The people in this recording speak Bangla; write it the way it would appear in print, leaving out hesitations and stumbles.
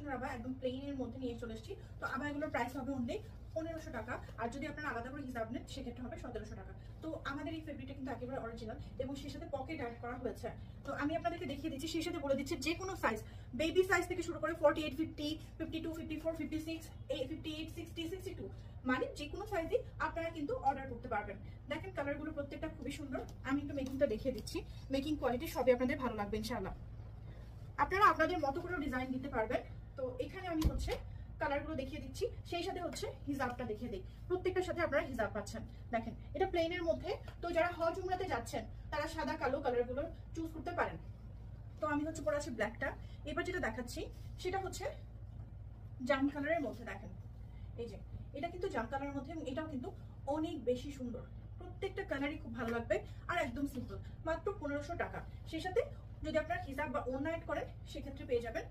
সুন্দর আবার একদম প্লেনের মধ্যে নিয়ে চলে এসেছি। তো আবার এগুলোর প্রাইস হবে অনলি 1500 টাকা, আর যদি আপনারা আলাদা করে হিসাব নেন সেক্ষেত্রে হবে 1700 টাকা। তো আমাদের এই ফেব্রিকটা কিন্তু একেবারে অরিজিনাল এবং সেই সাথে পকেট অ্যাড করা হয়েছে। তো আমি আপনাদেরকে দেখিয়ে দিচ্ছি, সেই সাথে বলে দিচ্ছি যে কোনো সাইজ, বেবি সাইজ থেকে শুরু করে 48, 50, 52, 54, 56, 58, 60, 62, মানে যে কোনো সাইজই আপনারা কিন্তু অর্ডার করতে পারবেন। দেখেন কালারগুলো প্রত্যেকটা খুবই সুন্দর। আমি একটু মেকিংটা দেখিয়ে দিচ্ছি, মেকিং কোয়ালিটি সবই আপনাদের ভালো লাগবে ইনশাআল্লাহ। আপনারা আপনাদের মতো করে ডিজাইন দিতে পারবেন। তো এখানে আমি হচ্ছে কালারগুলো দেখিয়ে দিচ্ছি, সেই সাথে হচ্ছে হিজাবটা দেখিয়ে দিই। প্রত্যেকটার সাথে আপনারা হিজাব পাচ্ছেন। দেখেন এটা প্লেনের মধ্যে, তো যারা হজ উমরাতে যাচ্ছেন তারা সাদা কালো কালারগুলো চুজ করতে পারেন। তো আমি হচ্ছে পরে আছি ব্ল্যাকটা। এবার যেটা দেখাচ্ছি সেটা হচ্ছে জাম কালারের মধ্যে। দেখেন এই যে এটা কিন্তু জাম কালারের মধ্যে, এবং এটাও কিন্তু অনেক বেশি সুন্দর। প্রত্যেকটা কালারই খুব ভালো লাগবে আর একদম সিম্পল, মাত্র 1500 টাকা। সেই সাথে যদি আপনারা হিজাব বা ওড়না অ্যাড করেন সেক্ষেত্রে পেয়ে যাবেন